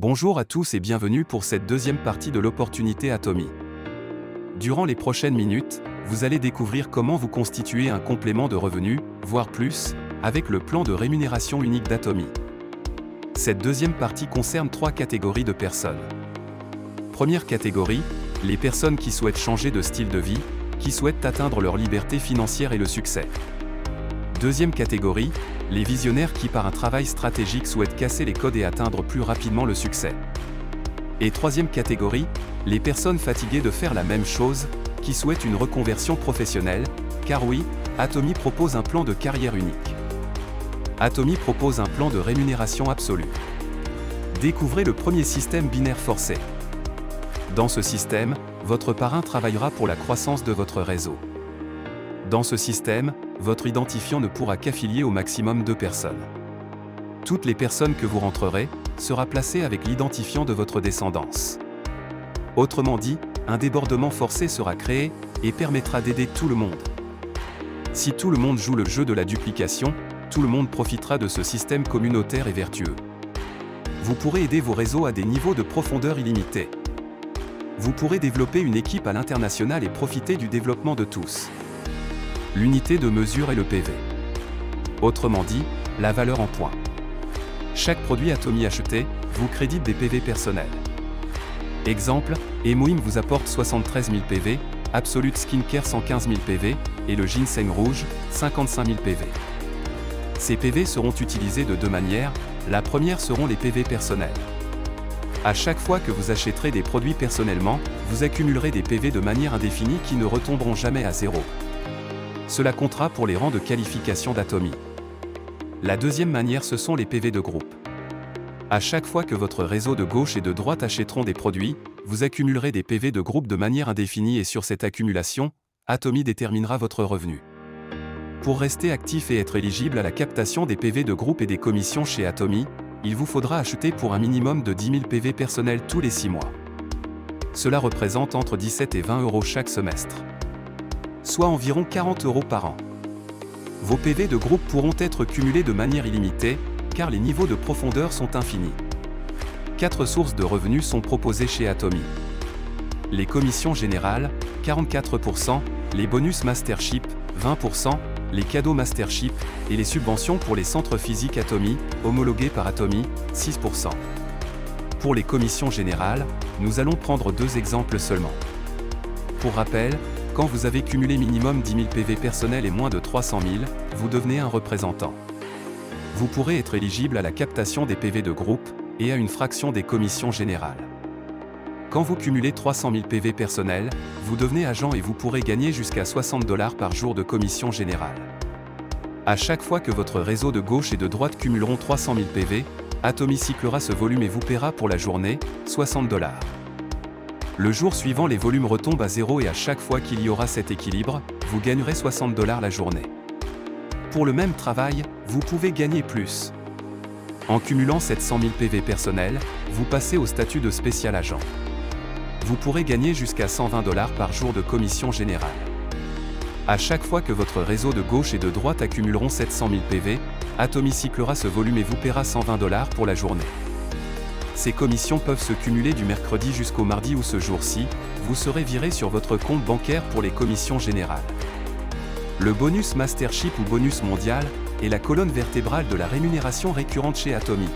Bonjour à tous et bienvenue pour cette deuxième partie de l'opportunité Atomy. Durant les prochaines minutes, vous allez découvrir comment vous constituer un complément de revenus, voire plus, avec le plan de rémunération unique d'Atomy. Cette deuxième partie concerne 3 catégories de personnes. Première catégorie, les personnes qui souhaitent changer de style de vie, qui souhaitent atteindre leur liberté financière et le succès. Deuxième catégorie, les visionnaires qui par un travail stratégique souhaitent casser les codes et atteindre plus rapidement le succès. Et troisième catégorie, les personnes fatiguées de faire la même chose, qui souhaitent une reconversion professionnelle, car oui, Atomy propose un plan de carrière unique. Atomy propose un plan de rémunération absolue. Découvrez le premier système binaire forcé. Dans ce système, votre parrain travaillera pour la croissance de votre réseau. Dans ce système, votre identifiant ne pourra qu'affilier au maximum 2 personnes. Toutes les personnes que vous rentrerez sera placée avec l'identifiant de votre descendance. Autrement dit, un débordement forcé sera créé et permettra d'aider tout le monde. Si tout le monde joue le jeu de la duplication, tout le monde profitera de ce système communautaire et vertueux. Vous pourrez aider vos réseaux à des niveaux de profondeur illimités. Vous pourrez développer une équipe à l'international et profiter du développement de tous. L'unité de mesure est le PV. Autrement dit, la valeur en points. Chaque produit Atomy acheté vous crédite des PV personnels. Exemple, Emoim vous apporte 73 000 PV, Absolute Skincare 115 000 PV, et le ginseng rouge, 55 000 PV. Ces PV seront utilisés de 2 manières, la première seront les PV personnels. À chaque fois que vous achèterez des produits personnellement, vous accumulerez des PV de manière indéfinie qui ne retomberont jamais à zéro. Cela comptera pour les rangs de qualification d'Atomy. La deuxième manière, ce sont les PV de groupe. À chaque fois que votre réseau de gauche et de droite achèteront des produits, vous accumulerez des PV de groupe de manière indéfinie et sur cette accumulation, Atomy déterminera votre revenu. Pour rester actif et être éligible à la captation des PV de groupe et des commissions chez Atomy, il vous faudra acheter pour un minimum de 10 000 PV personnels tous les 6 mois. Cela représente entre 17 et 20 € chaque semestre, soit environ 40 € par an. Vos PV de groupe pourront être cumulés de manière illimitée, car les niveaux de profondeur sont infinis. 4 sources de revenus sont proposées chez Atomy. Les commissions générales, 44%, les bonus Mastership, 20%, les cadeaux Mastership, et les subventions pour les centres physiques Atomy, homologués par Atomy, 6%. Pour les commissions générales, nous allons prendre 2 exemples seulement. Pour rappel, quand vous avez cumulé minimum 10 000 PV personnels et moins de 300 000, vous devenez un représentant. Vous pourrez être éligible à la captation des PV de groupe et à une fraction des commissions générales. Quand vous cumulez 300 000 PV personnels, vous devenez agent et vous pourrez gagner jusqu'à 60 $ par jour de commission générale. À chaque fois que votre réseau de gauche et de droite cumuleront 300 000 PV, Atomy cyclera ce volume et vous paiera pour la journée 60 $. Le jour suivant, les volumes retombent à zéro et à chaque fois qu'il y aura cet équilibre, vous gagnerez 60 $ la journée. Pour le même travail, vous pouvez gagner plus. En cumulant 700 000 PV personnels, vous passez au statut de spécial agent. Vous pourrez gagner jusqu'à 120 $ par jour de commission générale. À chaque fois que votre réseau de gauche et de droite accumuleront 700 000 PV, Atomy cyclera ce volume et vous paiera 120 $ pour la journée. Ces commissions peuvent se cumuler du mercredi jusqu'au mardi ou ce jour-ci, vous serez viré sur votre compte bancaire pour les commissions générales. Le bonus Mastership ou bonus mondial est la colonne vertébrale de la rémunération récurrente chez Atomy.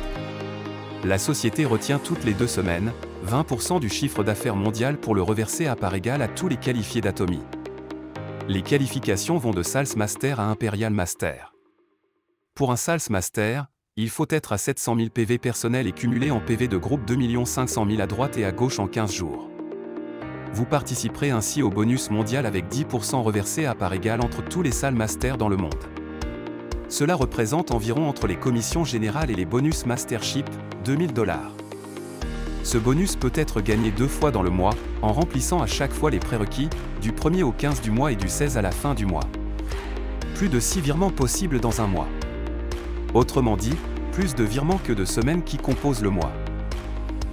La société retient toutes les 2 semaines 20% du chiffre d'affaires mondial pour le reverser à part égale à tous les qualifiés d'Atomy. Les qualifications vont de Sales Master à Imperial Master. Pour un Sales Master, il faut être à 700 000 PV personnels et cumulé en PV de groupe 2 500 000 à droite et à gauche en 15 jours. Vous participerez ainsi au bonus mondial avec 10% reversés à part égale entre tous les Sales Masters dans le monde. Cela représente environ entre les commissions générales et les bonus Mastership, 2 000 $. Ce bonus peut être gagné 2 fois dans le mois, en remplissant à chaque fois les prérequis, du 1er au 15 du mois et du 16 à la fin du mois. Plus de 6 virements possibles dans un mois. Autrement dit, plus de virements que de semaines qui composent le mois.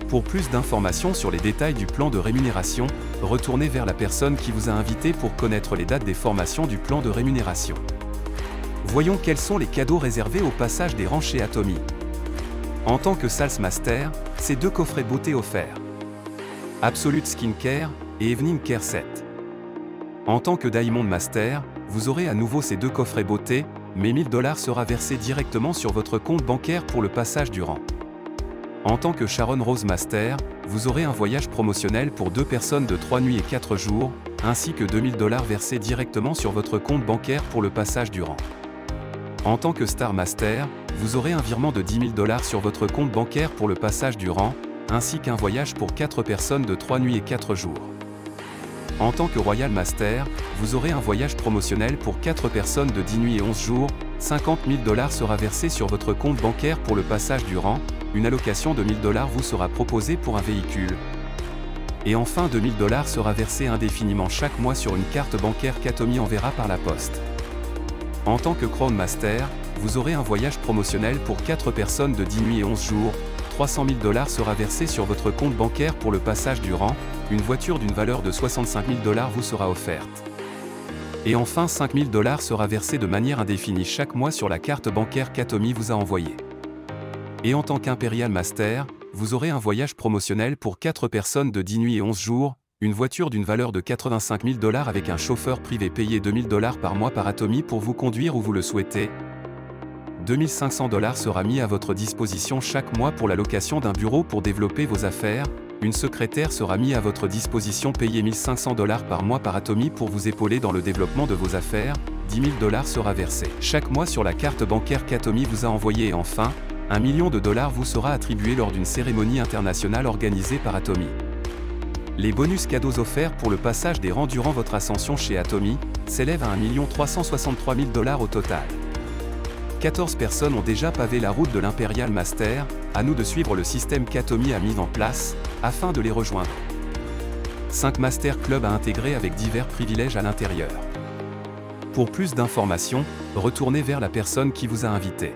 Pour plus d'informations sur les détails du plan de rémunération, retournez vers la personne qui vous a invité pour connaître les dates des formations du plan de rémunération. Voyons quels sont les cadeaux réservés au passage des rangs chez Atomy. En tant que Sales Master, c'est 2 coffrets beauté offerts. Absolute Skincare et Evening Care Set. En tant que Diamond Master, vous aurez à nouveau ces 2 coffrets beauté, mais 1000 $ sera versé directement sur votre compte bancaire pour le passage du rang. En tant que Sharon Rose Master, vous aurez un voyage promotionnel pour 2 personnes de 3 nuits et 4 jours, ainsi que 2000 $ versés directement sur votre compte bancaire pour le passage du rang. En tant que Star Master, vous aurez un virement de 10 000 $ sur votre compte bancaire pour le passage du rang, ainsi qu'un voyage pour 4 personnes de 3 nuits et 4 jours. En tant que Royal Master, vous aurez un voyage promotionnel pour 4 personnes de 10 nuits et 11 jours, 50 000 $ sera versé sur votre compte bancaire pour le passage du rang, une allocation de 1000 $ vous sera proposée pour un véhicule. Et enfin 2000 $ sera versé indéfiniment chaque mois sur une carte bancaire qu'Atomy enverra par la poste. En tant que Crown Master, vous aurez un voyage promotionnel pour 4 personnes de 10 nuits et 11 jours, 300 000 $ sera versé sur votre compte bancaire pour le passage du rang, une voiture d'une valeur de 65 000 $ vous sera offerte. Et enfin 5 000 $ sera versé de manière indéfinie chaque mois sur la carte bancaire qu'Atomy vous a envoyée. Et en tant qu'Imperial Master, vous aurez un voyage promotionnel pour 4 personnes de 10 nuits et 11 jours, une voiture d'une valeur de 85 000 $ avec un chauffeur privé payé 2 000 $ par mois par Atomy pour vous conduire où vous le souhaitez. 2 500 $ sera mis à votre disposition chaque mois pour la location d'un bureau pour développer vos affaires, une secrétaire sera mise à votre disposition payée 1 500 $ par mois par Atomy pour vous épauler dans le développement de vos affaires, 10 000 $ sera versé chaque mois sur la carte bancaire qu'Atomy vous a envoyée et enfin, 1 million de $ vous sera attribué lors d'une cérémonie internationale organisée par Atomy. Les bonus cadeaux offerts pour le passage des rangs durant votre ascension chez Atomy s'élèvent à 1 363 000 $ au total. 14 personnes ont déjà pavé la route de l'Imperial Master, à nous de suivre le système qu'Atomy a mis en place, afin de les rejoindre. 5 Master Club à intégrer avec divers privilèges à l'intérieur. Pour plus d'informations, retournez vers la personne qui vous a invité.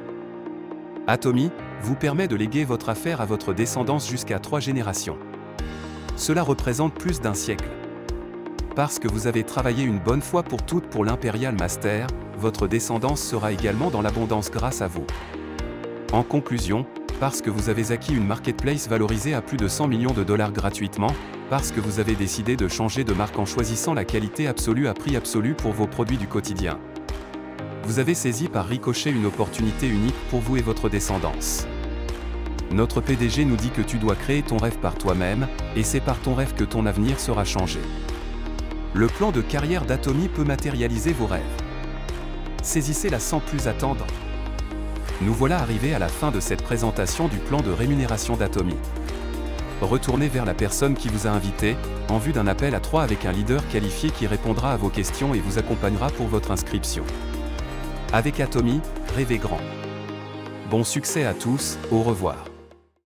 Atomy vous permet de léguer votre affaire à votre descendance jusqu'à 3 générations. Cela représente plus d'1 siècle. Parce que vous avez travaillé une bonne fois pour toutes pour l'Imperial Master, votre descendance sera également dans l'abondance grâce à vous. En conclusion, parce que vous avez acquis une marketplace valorisée à plus de 100 millions de $ gratuitement, parce que vous avez décidé de changer de marque en choisissant la qualité absolue à prix absolu pour vos produits du quotidien. Vous avez saisi par ricochet une opportunité unique pour vous et votre descendance. Notre PDG nous dit que tu dois créer ton rêve par toi-même, et c'est par ton rêve que ton avenir sera changé. Le plan de carrière d'Atomy peut matérialiser vos rêves. Saisissez-la sans plus attendre. Nous voilà arrivés à la fin de cette présentation du plan de rémunération d'Atomy. Retournez vers la personne qui vous a invité, en vue d'un appel à 3 avec un leader qualifié qui répondra à vos questions et vous accompagnera pour votre inscription. Avec Atomy, rêvez grand. Bon succès à tous, au revoir.